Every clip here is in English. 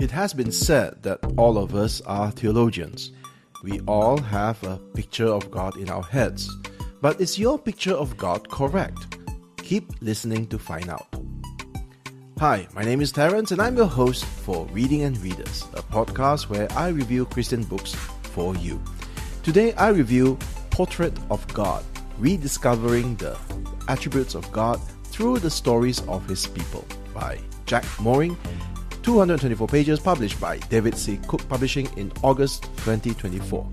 It has been said that all of us are theologians. We all have a picture of God in our heads. But is your picture of God correct? Keep listening to find out. Hi, my name is Terence and I'm your host for Reading and Readers, a podcast where I review Christian books for you. Today I review Portrait of God, Rediscovering the Attributes of God Through the Stories of His People by Jack Moring, 224 pages, published by David C. Cook Publishing in August 2024.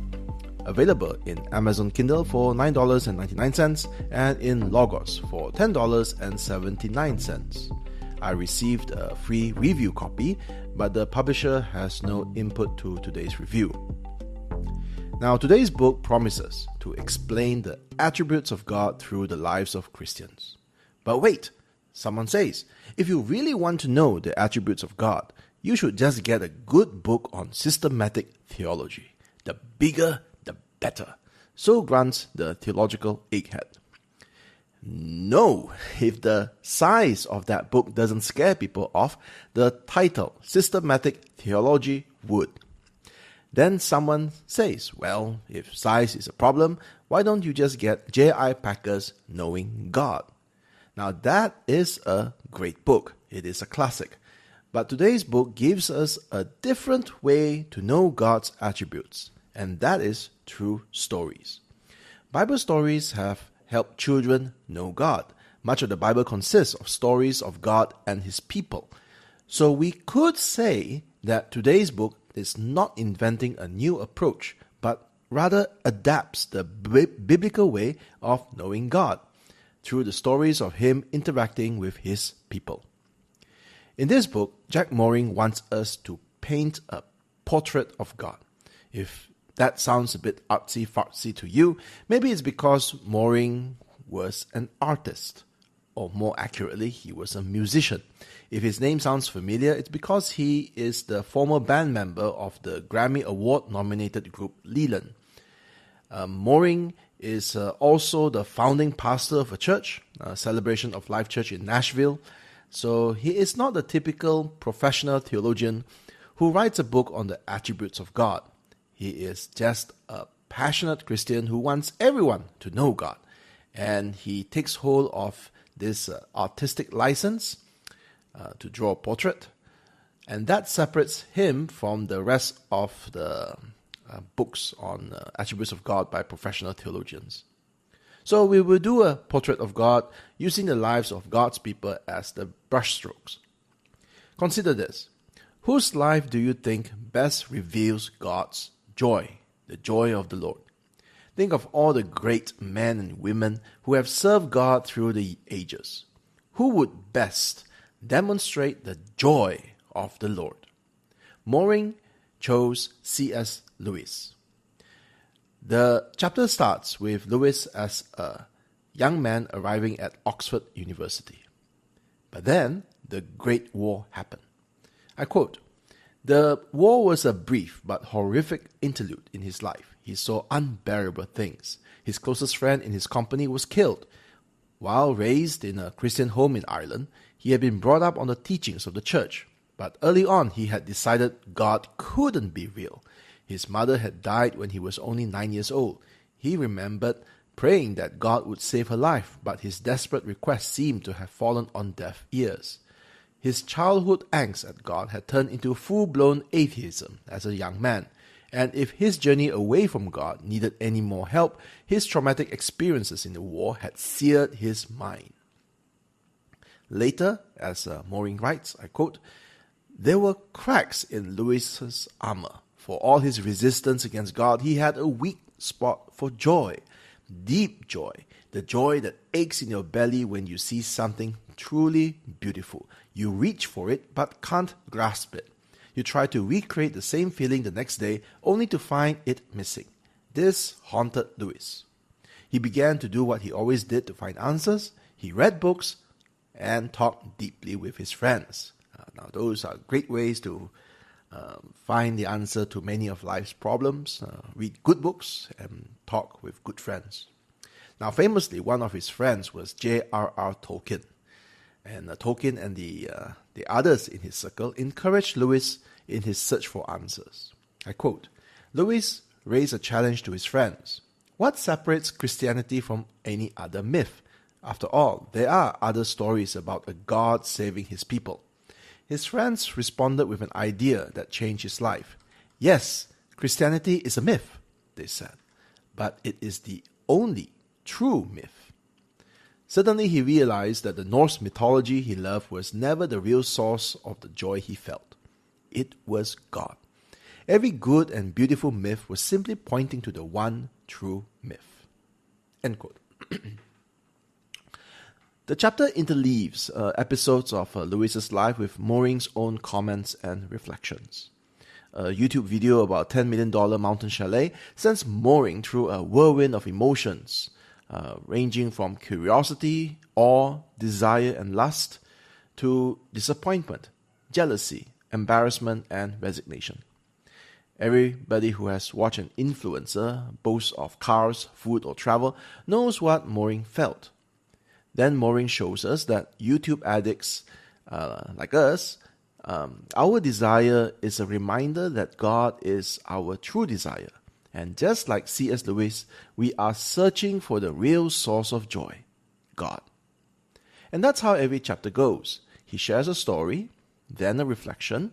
Available in Amazon Kindle for $9.99 and in Logos for $10.79. I received a free review copy, but the publisher has no input to today's review. Now, today's book promises to explain the attributes of God through the lives of Christians. But wait, someone says, if you really want to know the attributes of God, you should just get a good book on systematic theology. The bigger, the better. So grants the theological egghead. No, if the size of that book doesn't scare people off, the title, Systematic Theology, would. Then someone says, well, if size is a problem, why don't you just get J.I. Packer's Knowing God? Now that is a great book. It is a classic. But today's book gives us a different way to know God's attributes, and that is through stories. Bible stories have helped children know God. Much of the Bible consists of stories of God and His people. So we could say that today's book is not inventing a new approach, but rather adapts the biblical way of knowing God through the stories of Him interacting with His people. In this book, Jack Moring wants us to paint a portrait of God. If that sounds a bit artsy-fartsy to you, maybe it's because Moring was an artist, or more accurately, he was a musician. If his name sounds familiar, it's because he is the former band member of the Grammy Award-nominated group Leland. Moring is also the founding pastor of a church, Celebration of Life Church in Nashville. So he is not the typical professional theologian who writes a book on the attributes of God. He is just a passionate Christian who wants everyone to know God. And he takes hold of this artistic license to draw a portrait. And that separates him from the rest of the books on attributes of God by professional theologians. So we will do a portrait of God using the lives of God's people as the brushstrokes. Consider this. Whose life do you think best reveals God's joy, the joy of the Lord? Think of all the great men and women who have served God through the ages. Who would best demonstrate the joy of the Lord? Moring chose C.S. Lewis. The chapter starts with Lewis as a young man arriving at Oxford University. But then the Great War happened. I quote, "The war was a brief but horrific interlude in his life. He saw unbearable things. His closest friend in his company was killed. While raised in a Christian home in Ireland, he had been brought up on the teachings of the church. But early on, he had decided God couldn't be real. His mother had died when he was only 9 years old. He remembered praying that God would save her life, but his desperate request seemed to have fallen on deaf ears. His childhood angst at God had turned into full-blown atheism as a young man, and if his journey away from God needed any more help, his traumatic experiences in the war had seared his mind." Later, as Moring writes, I quote, "There were cracks in Lewis's armor. For all his resistance against God, he had a weak spot for joy, deep joy, the joy that aches in your belly when you see something truly beautiful. You reach for it but can't grasp it. You try to recreate the same feeling the next day only to find it missing. This haunted Lewis. He began to do what he always did to find answers. He read books and talked deeply with his friends." Now those are great ways to find the answer to many of life's problems. Read good books and talk with good friends. Now famously, one of his friends was J.R.R. Tolkien. And Tolkien and the others in his circle encouraged Lewis in his search for answers. I quote, Lewis raised a challenge to his friends. What separates Christianity from any other myth? After all, there are other stories about a God saving his people. His friends responded with an idea that changed his life. Yes, Christianity is a myth, they said, but it is the only true myth. Suddenly he realized that the Norse mythology he loved was never the real source of the joy he felt. It was God. Every good and beautiful myth was simply pointing to the one true myth. End quote. The chapter interleaves episodes of Lewis's life with Mooring's own comments and reflections. A YouTube video about $10 million mountain chalet sends Mooring through a whirlwind of emotions, ranging from curiosity, awe, desire and lust, to disappointment, jealousy, embarrassment and resignation. Everybody who has watched an influencer boast of cars, food or travel knows what Mooring felt. Then Mooring shows us that YouTube addicts like us, our desire is a reminder that God is our true desire. And just like C.S. Lewis, we are searching for the real source of joy, God. And that's how every chapter goes. He shares a story, then a reflection,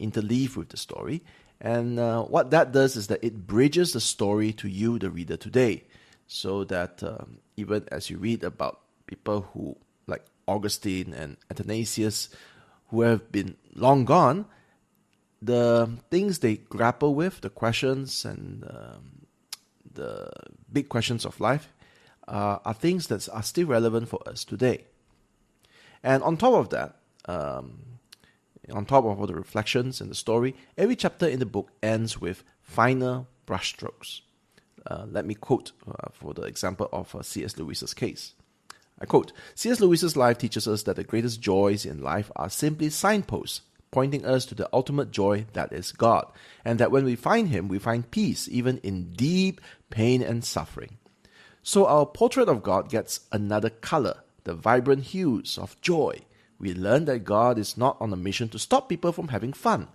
interleave with the story. And what that does is that it bridges the story to you, the reader, today. So that even as you read about people who, like Augustine and Athanasius, who have been long gone, the things they grapple with, the questions and the big questions of life, are things that are still relevant for us today. And on top of that, on top of all the reflections and the story, every chapter in the book ends with final brushstrokes. Let me quote for the example of C.S. Lewis's case. I quote, C.S. Lewis's life teaches us that the greatest joys in life are simply signposts, pointing us to the ultimate joy that is God, and that when we find Him, we find peace, even in deep pain and suffering. So our portrait of God gets another color, the vibrant hues of joy. We learn that God is not on a mission to stop people from having fun.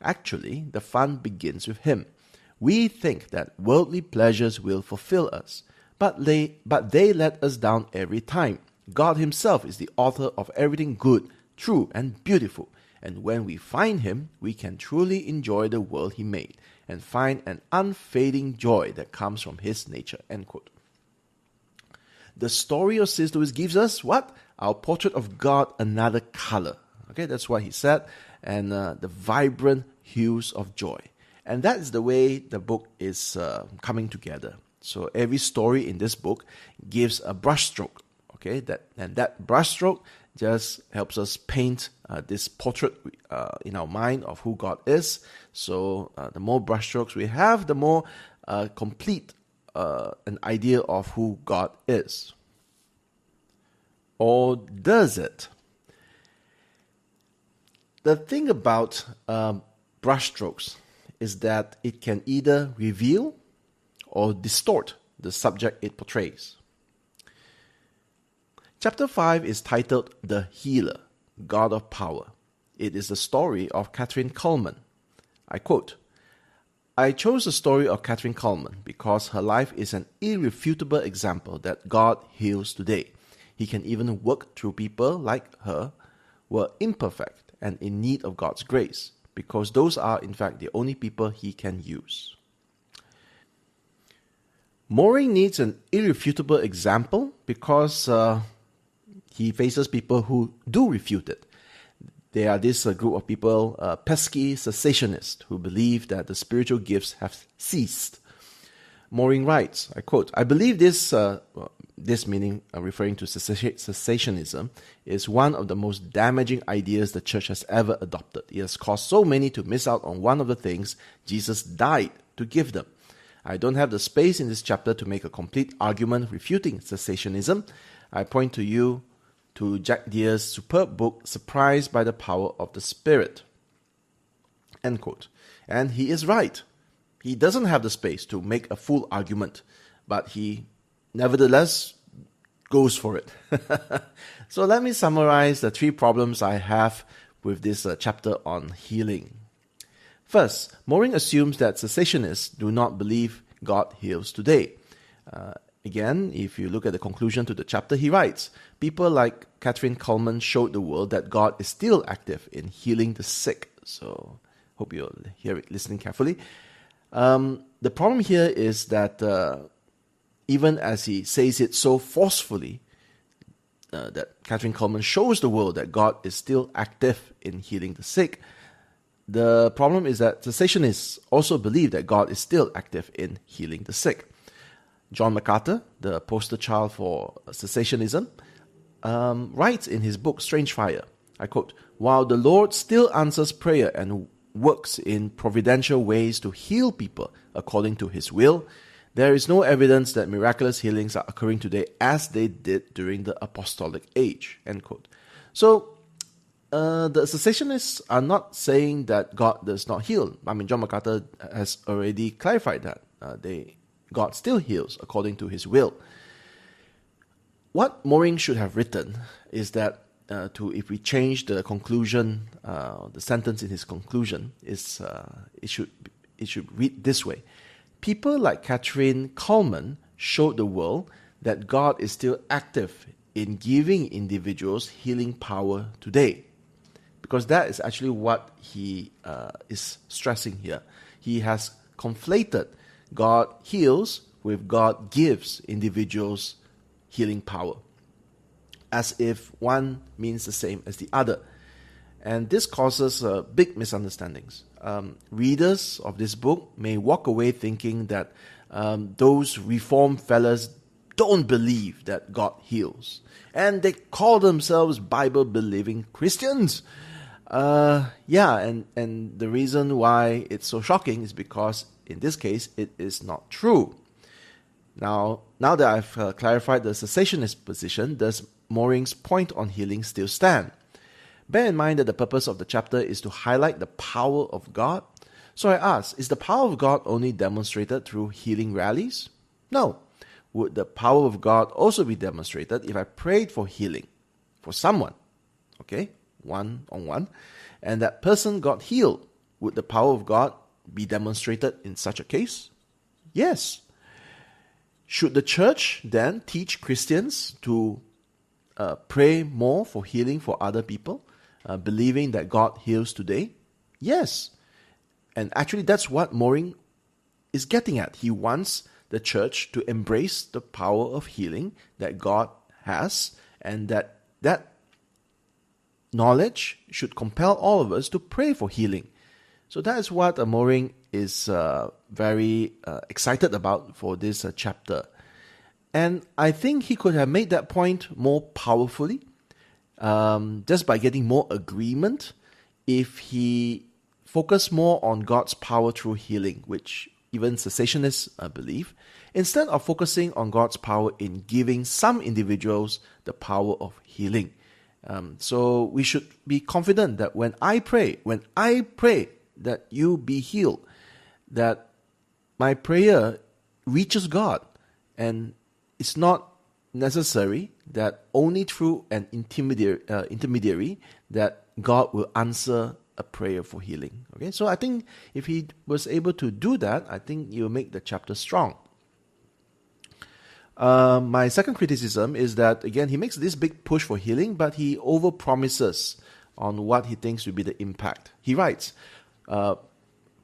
Actually, the fun begins with Him. We think that worldly pleasures will fulfill us, but they let us down every time. God Himself is the author of everything good, true, and beautiful. And when we find Him, we can truly enjoy the world He made and find an unfading joy that comes from His nature. End quote. The story of C.S. Lewis gives us what? Our portrait of God another color. Okay, that's what he said. And the vibrant hues of joy. And that is the way the book is coming together. So every story in this book gives a brushstroke. Okay, that brushstroke just helps us paint this portrait in our mind of who God is. So the more brushstrokes we have, the more complete an idea of who God is. Or does it? The thing about brushstrokes is that it can either reveal or distort the subject it portrays. Chapter 5 is titled The Healer, God of Power. It is the story of Catherine Kuhlman. I quote, I chose the story of Catherine Kuhlman because her life is an irrefutable example that God heals today. He can even work through people like her who are imperfect and in need of God's grace, because those are in fact the only people He can use. Mooring needs an irrefutable example because he faces people who do refute it. They are this group of people, pesky cessationists, who believe that the spiritual gifts have ceased. Mooring writes, I quote, I believe this meaning referring to cessationism, is one of the most damaging ideas the church has ever adopted. It has caused so many to miss out on one of the things Jesus died to give them. I don't have the space in this chapter to make a complete argument refuting cessationism. I point to you to Jack Deere's superb book, Surprised by the Power of the Spirit. End quote. And he is right. He doesn't have the space to make a full argument, but he nevertheless goes for it. So let me summarize the 3 problems I have with this chapter on healing. First, Moring assumes that cessationists do not believe God heals today. Again, if you look at the conclusion to the chapter, he writes, people like Catherine Kuhlman showed the world that God is still active in healing the sick. So, hope you'll hear it, listening carefully. The problem here is that even as he says it so forcefully, that Catherine Kuhlman shows the world that God is still active in healing the sick, the problem is that cessationists also believe that God is still active in healing the sick. John MacArthur, the poster child for cessationism, writes in his book Strange Fire, I quote, "While the Lord still answers prayer and works in providential ways to heal people according to his will, there is no evidence that miraculous healings are occurring today as they did during the apostolic age." End quote. So, the cessationists are not saying that God does not heal. I mean, John MacArthur has already clarified that. God still heals according to his will. What Moring should have written is that, if we change the conclusion, the sentence in his conclusion, it should read this way. People like Catherine Kuhlman showed the world that God is still active in giving individuals healing power today. Because that is actually what he is stressing here. He has conflated God heals with God gives individuals healing power, as if one means the same as the other. And this causes big misunderstandings. Readers of this book may walk away thinking that those reformed fellas don't believe that God heals, and they call themselves Bible-believing Christians. And the reason why it's so shocking is because in this case it is not true. Now that I've clarified the cessationist position, does Moring's point on healing still stand? Bear in mind that the purpose of the chapter is to highlight the power of God. So I ask, is the power of God only demonstrated through healing rallies? No. Would the power of God also be demonstrated if I prayed for healing for someone? Okay, one-on-one, and that person got healed? Would the power of God be demonstrated in such a case? Yes. Should the church then teach Christians to pray more for healing for other people, believing that God heals today? Yes. And actually that's what Moring is getting at. He wants the church to embrace the power of healing that God has, and that knowledge should compel all of us to pray for healing. So that is what Moring is very excited about for this chapter. And I think he could have made that point more powerfully, just by getting more agreement, if he focused more on God's power through healing, which even cessationists believe, instead of focusing on God's power in giving some individuals the power of healing. So we should be confident that when I pray that you be healed, that my prayer reaches God, and it's not necessary that only through an intermediary that God will answer a prayer for healing. Okay, so I think if he was able to do that, I think you'll make the chapter strong. My second criticism is that, again, he makes this big push for healing, but he overpromises on what he thinks will be the impact. He writes,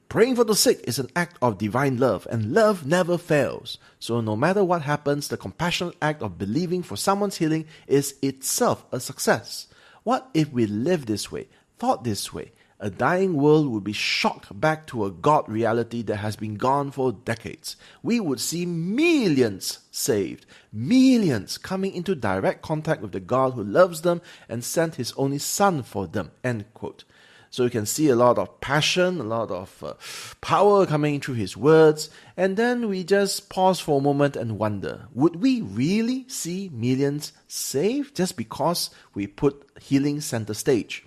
praying for the sick is an act of divine love, and love never fails. So no matter what happens, the compassionate act of believing for someone's healing is itself a success. What if we lived this way, thought this way? A dying world would be shocked back to a God reality that has been gone for decades. We would see millions saved, millions coming into direct contact with the God who loves them and sent his only Son for them. End quote. So you can see a lot of passion, a lot of power coming through his words, and then we just pause for a moment and wonder, would we really see millions saved just because we put healing center stage?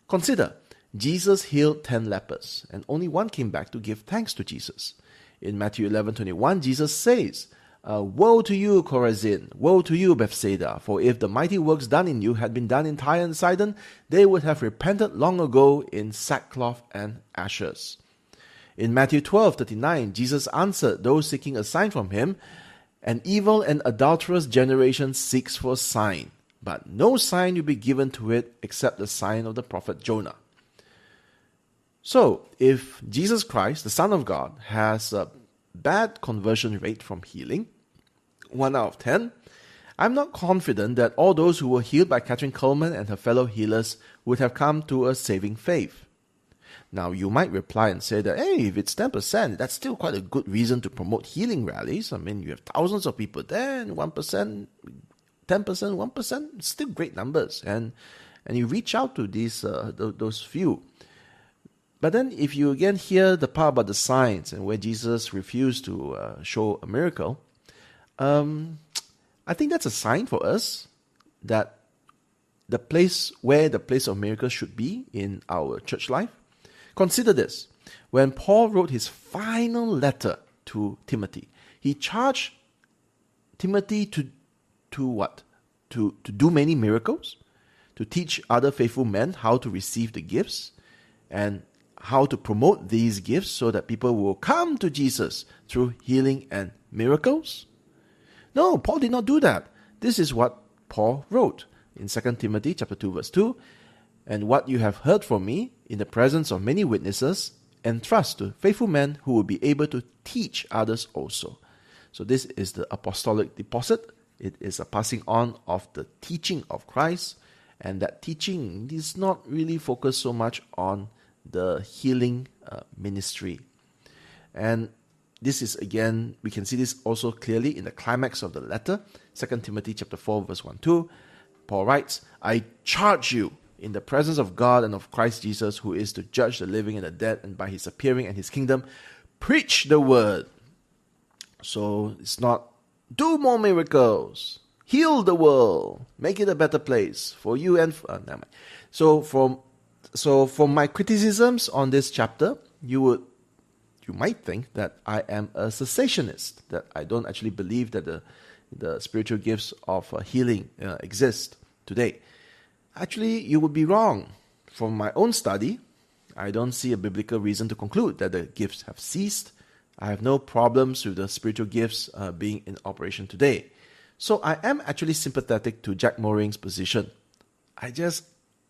Consider, Jesus healed 10 lepers, and only one came back to give thanks to Jesus. In Matthew 11:21, Jesus says, Woe to you, Chorazin! Woe to you, Bethsaida! For if the mighty works done in you had been done in Tyre and Sidon, they would have repented long ago in sackcloth and ashes. In Matthew 12:39, Jesus answered those seeking a sign from him, An evil and adulterous generation seeks for a sign, but no sign will be given to it except the sign of the prophet Jonah. So, if Jesus Christ, the Son of God, has a bad conversion rate from healing, 1 out of 10, I'm not confident that all those who were healed by Catherine Coleman and her fellow healers would have come to a saving faith. Now, you might reply and say that, hey, if it's 10%, that's still quite a good reason to promote healing rallies. I mean, you have thousands of people there, and 1%, 10%, 1%, still great numbers. And you reach out to those few. But then if you again hear the part about the signs and where Jesus refused to show a miracle, I think that's a sign for us that the place of miracles should be in our church life. Consider this. When Paul wrote his final letter to Timothy, he charged Timothy to what? To do many miracles, to teach other faithful men how to receive the gifts, and how to promote these gifts so that people will come to Jesus through healing and miracles? No, Paul did not do that. This is what Paul wrote in 2 Timothy chapter 2, verse 2. And what you have heard from me in the presence of many witnesses, entrust to faithful men who will be able to teach others also. So this is the apostolic deposit. It is a passing on of the teaching of Christ. And that teaching is not really focused so much on the healing ministry. And this is, again, we can see this also clearly in the climax of the letter, 2 Timothy chapter 4, verse 1-2. Paul writes, I charge you in the presence of God and of Christ Jesus, who is to judge the living and the dead, and by his appearing and his kingdom, preach the word. So it's not do more miracles, heal the world, make it a better place for you and for, never mind. So from my criticisms on this chapter, you might think that I am a cessationist, that I don't actually believe that the spiritual gifts of healing exist today. Actually, you would be wrong. From my own study, I don't see a biblical reason to conclude that the gifts have ceased. I have no problems with the spiritual gifts being in operation today. So I am actually sympathetic to Jack Moring's position. I just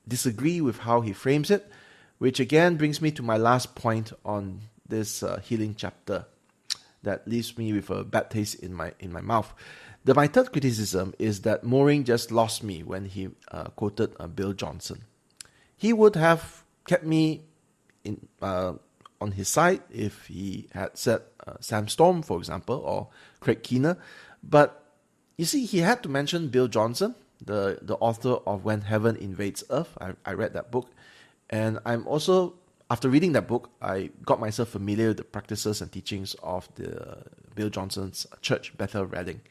disagree with how he frames it, which again brings me to my last point on this healing chapter that leaves me with a bad taste in my mouth. My third criticism is that Moring just lost me when he quoted Bill Johnson. He would have kept me on his side if he had said Sam Storm, for example, or Craig Keener. But you see, he had to mention Bill Johnson, the author of When Heaven Invades Earth. I read that book. And I'm also, after reading that book, I got myself familiar with the practices and teachings of the Bill Johnson's church, Bethel Reading.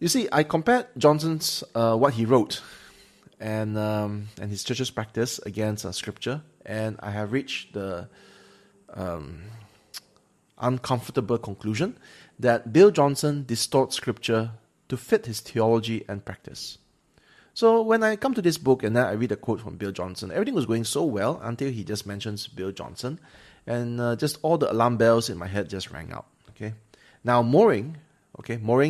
You see, I compared Johnson's what he wrote and his church's practice against Scripture, and I have reached the uncomfortable conclusion that Bill Johnson distorts Scripture to fit his theology and practice. So when I come to this book and then I read a quote from Bill Johnson, everything was going so well until he just mentions Bill Johnson, and just all the alarm bells in my head just rang out. Okay, now Moring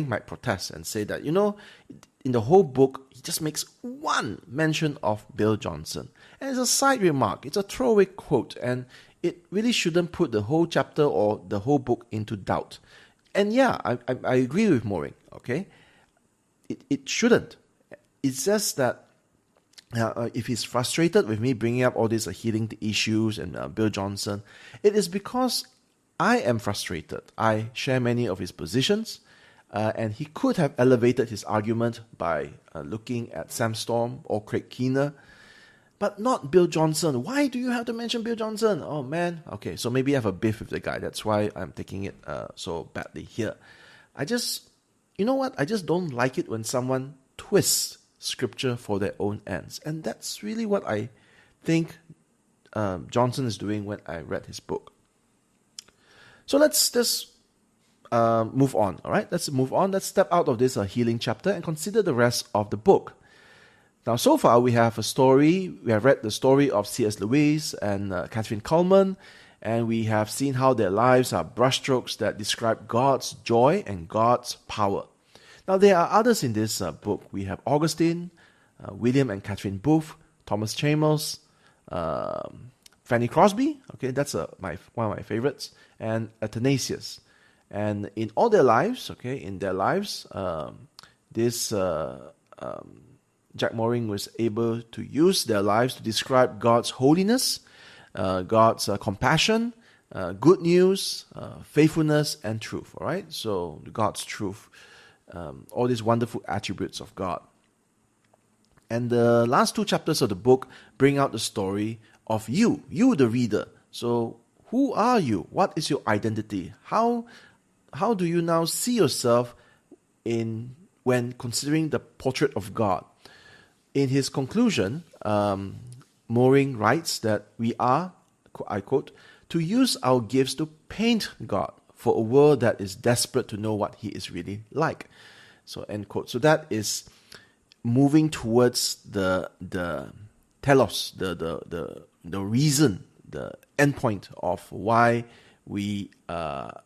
might protest and say that, in the whole book, he just makes one mention of Bill Johnson. And it's a side remark, it's a throwaway quote, and it really shouldn't put the whole chapter or the whole book into doubt. And yeah, I agree with Moring, okay? It shouldn't. It's just that if he's frustrated with me bringing up all these healing issues and Bill Johnson, it is because I am frustrated. I share many of his positions. And he could have elevated his argument by looking at Sam Storm or Craig Keener, but not Bill Johnson. Why do you have to mention Bill Johnson? Oh man, okay, so maybe I have a beef with the guy. That's why I'm taking it so badly here. I just don't like it when someone twists Scripture for their own ends. And that's really what I think Johnson is doing when I read his book. So let's just move on. All right, let's move on. Let's step out of this healing chapter and consider the rest of the book. Now, so far we have a story. We have read the story of C.S. Lewis and Catherine Kuhlman, and we have seen how their lives are brushstrokes that describe God's joy and God's power. Now, there are others in this book. We have Augustine, William and Catherine Booth, Thomas Chalmers, Fanny Crosby. Okay, that's one of my favorites, and Athanasius. And in all their lives, Jack Moring was able to use their lives to describe God's holiness, God's compassion, good news, faithfulness, and truth. All right, so God's truth, all these wonderful attributes of God. And the last 2 chapters of the book bring out the story of you, the reader. So, who are you? What is your identity? How do you now see yourself when considering the portrait of God? In his conclusion, Moring writes that we are, I quote, to use our gifts to paint God for a world that is desperate to know what he is really like. So, end quote. So that is moving towards the telos, the reason, the endpoint of why we are,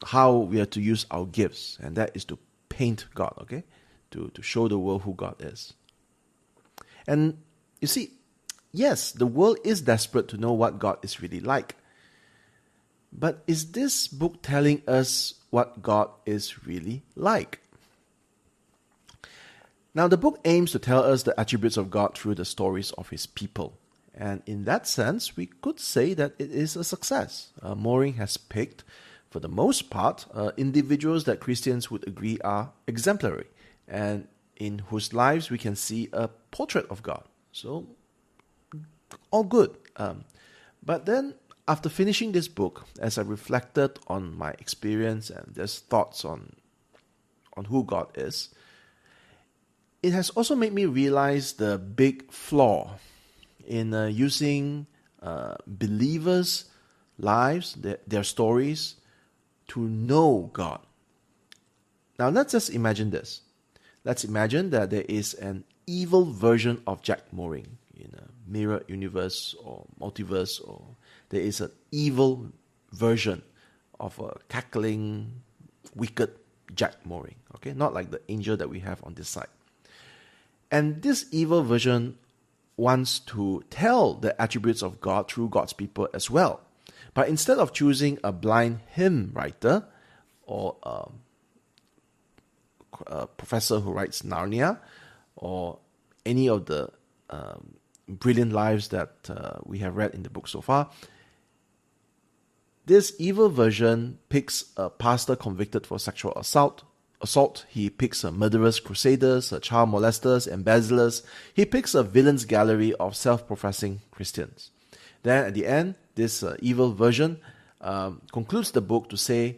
how we are to use our gifts, and that is to paint God, okay? To show the world who God is. And you see, yes, the world is desperate to know what God is really like. But is this book telling us what God is really like? Now, the book aims to tell us the attributes of God through the stories of his people. And in that sense, we could say that it is a success. Moring has picked, for the most part, individuals that Christians would agree are exemplary, and in whose lives we can see a portrait of God. So, all good. But then, after finishing this book, as I reflected on my experience and just thoughts on who God is, it has also made me realize the big flaw in using believers' lives, their stories, to know God. Now, let's just imagine this. Let's imagine that there is an evil version of Jack Moring in a mirror universe or multiverse, or there is an evil version of a cackling, wicked Jack Moring. Okay, not like the angel that we have on this side. And this evil version wants to tell the attributes of God through God's people as well. But instead of choosing a blind hymn writer or a professor who writes Narnia or any of the brilliant lives that we have read in the book so far, this evil version picks a pastor convicted for sexual assault. He picks murderers, crusaders, child molesters, embezzlers. He picks a villains gallery of self-professing Christians. Then at the end, this evil version concludes the book to say,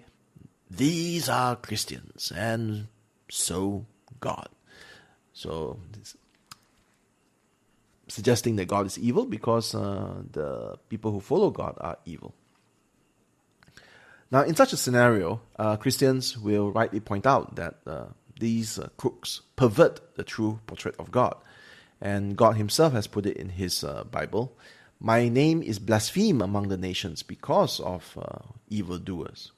these are Christians, and so God. So, suggesting that God is evil because the people who follow God are evil. Now, in such a scenario, Christians will rightly point out that these crooks pervert the true portrait of God. And God himself has put it in his Bible, my name is blasphemed among the nations because of evildoers.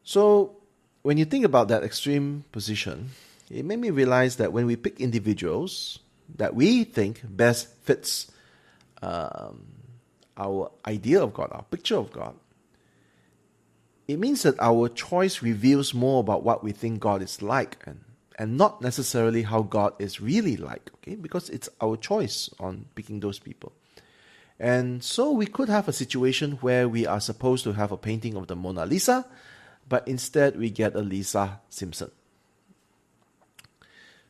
So, when you think about that extreme position, it made me realize that when we pick individuals that we think best fits our idea of God, our picture of God, it means that our choice reveals more about what we think God is like and not necessarily how God is really like, okay? Because it's our choice on picking those people. And so we could have a situation where we are supposed to have a painting of the Mona Lisa, but instead we get a Lisa Simpson.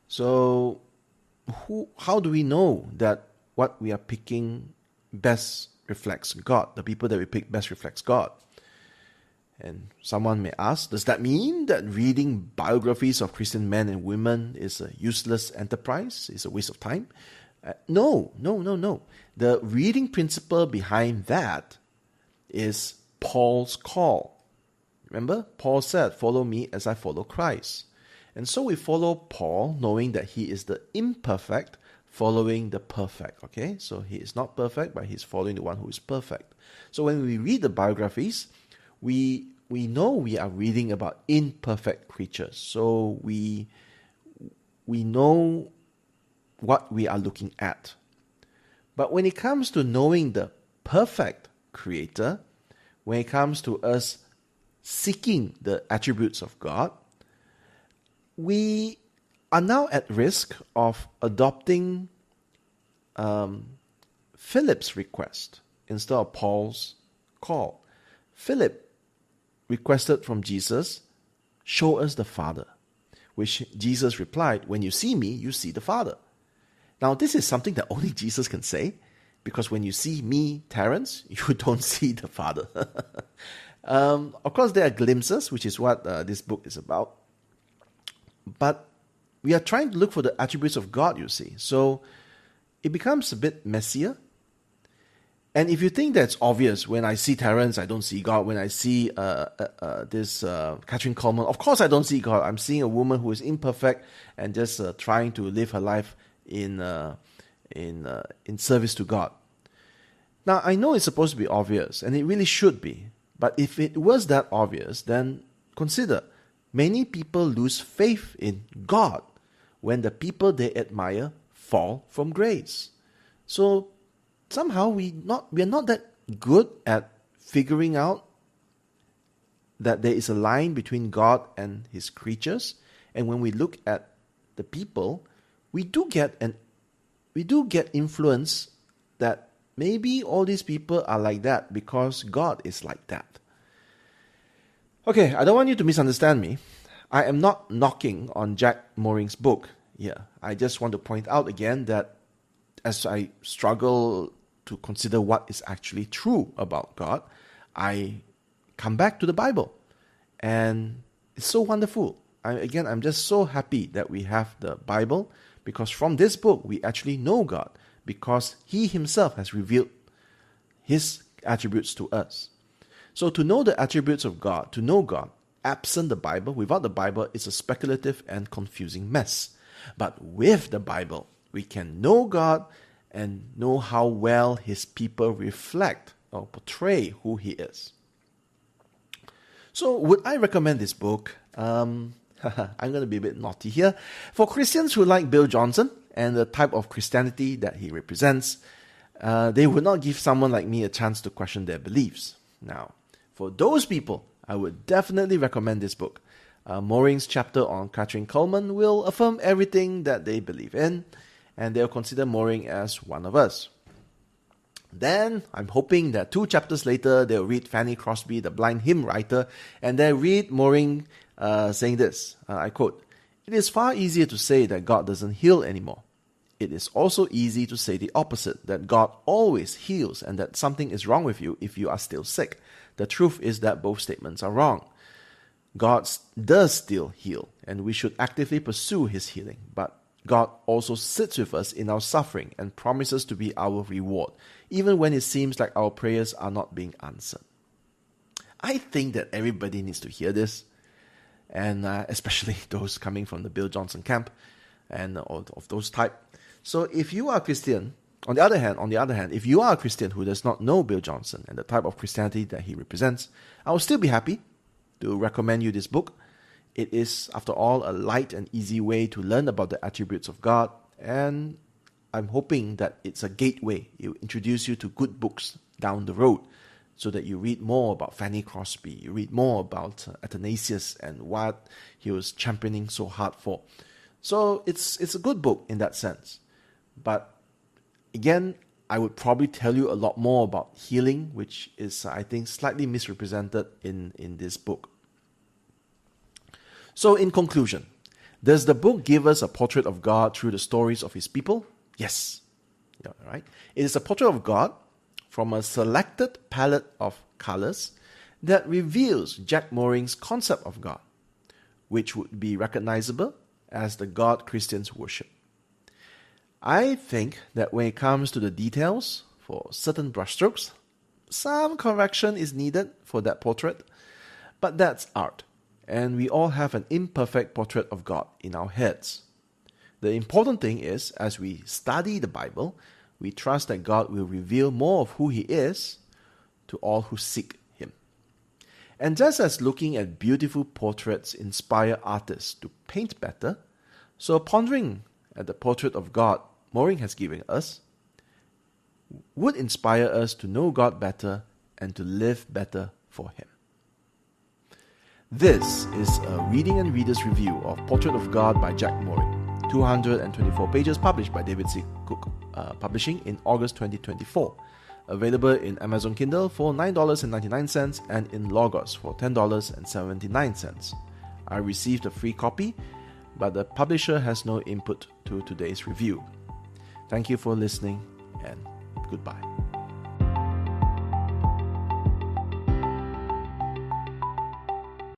So how do we know that what we are picking best reflects God? The people that we pick best reflects God. And someone may ask, does that mean that reading biographies of Christian men and women is a useless enterprise? It's a waste of time? No. The reading principle behind that is Paul's call. Remember, Paul said, "Follow me as I follow Christ." And so we follow Paul, knowing that he is the imperfect, following the perfect. Okay, so he is not perfect, but he's following the one who is perfect. So when we read the biographies, we know we are reading about imperfect creatures. So we know what we are looking at. But when it comes to knowing the perfect creator, when it comes to us seeking the attributes of God, we are now at risk of adopting Philip's request instead of Paul's call. Philip requested from Jesus, "Show us the Father," which Jesus replied, "When you see me, you see the Father." Now, this is something that only Jesus can say, because when you see me, Terence, you don't see the Father. Of course, there are glimpses, which is what this book is about. But we are trying to look for the attributes of God, you see. So it becomes a bit messier. And if you think that's obvious, when I see Terence, I don't see God. When I see this Catherine Coleman, of course I don't see God. I'm seeing a woman who is imperfect and just trying to live her life in service to God. Now, I know it's supposed to be obvious, and it really should be. But if it was that obvious, then consider, many people lose faith in God when the people they admire fall from grace. So somehow we are not that good at figuring out that there is a line between God and his creatures. And when we look at the people, we do get influence that maybe all these people are like that because God is like that. Okay, I don't want you to misunderstand me. I am not knocking on Jack Mooring's book here. I just want to point out again that as I struggle to consider what is actually true about God, I come back to the Bible. And it's so wonderful. I'm just so happy that we have the Bible, because from this book we actually know God, because he himself has revealed his attributes to us. So to know the attributes of God, to know God, absent the Bible, without the Bible, is a speculative and confusing mess. But with the Bible, we can know God and know how well his people reflect or portray who he is. So would I recommend this book? I'm going to be a bit naughty here. For Christians who like Bill Johnson and the type of Christianity that he represents, they would not give someone like me a chance to question their beliefs. Now, for those people, I would definitely recommend this book. Mooring's chapter on Catherine Coleman will affirm everything that they believe in, and they'll consider Mooring as one of us. Then, I'm hoping that 2 chapters later, they'll read Fanny Crosby, the blind hymn writer, and they'll read Mooring saying this, I quote, "It is far easier to say that God doesn't heal anymore. It is also easy to say the opposite, that God always heals and that something is wrong with you if you are still sick. The truth is that both statements are wrong. God does still heal, and we should actively pursue his healing. But God also sits with us in our suffering and promises to be our reward, even when it seems like our prayers are not being answered." I think that everybody needs to hear this, and especially those coming from the Bill Johnson camp and of those type. So if you are a Christian, on the other hand, if you are a Christian who does not know Bill Johnson and the type of Christianity that he represents, I will still be happy to recommend you this book. It is, after all, a light and easy way to learn about the attributes of God, and I'm hoping that it's a gateway. It will introduce you to good books down the road, so that you read more about Fanny Crosby, you read more about Athanasius and what he was championing so hard for. So it's a good book in that sense. But again, I would probably tell you a lot more about healing, which is, I think, slightly misrepresented in this book. So in conclusion, does the book give us a portrait of God through the stories of his people? Yes. Yeah, right. It is a portrait of God from a selected palette of colors that reveals Jack Mooring's concept of God, which would be recognizable as the God Christians worship. I think that when it comes to the details, for certain brushstrokes, some correction is needed for that portrait, but that's art, and we all have an imperfect portrait of God in our heads. The important thing is, as we study the Bible, we trust that God will reveal more of who He is to all who seek Him. And just as looking at beautiful portraits inspire artists to paint better, so pondering at the portrait of God Maureen has given us would inspire us to know God better and to live better for Him. This is a reading and reader's review of Portrait of God by Jack Maureen. 224 pages published by David C. Cook Publishing in August 2024. Available in Amazon Kindle for $9.99 and in Logos for $10.79. I received a free copy, but the publisher has no input to today's review. Thank you for listening, and goodbye.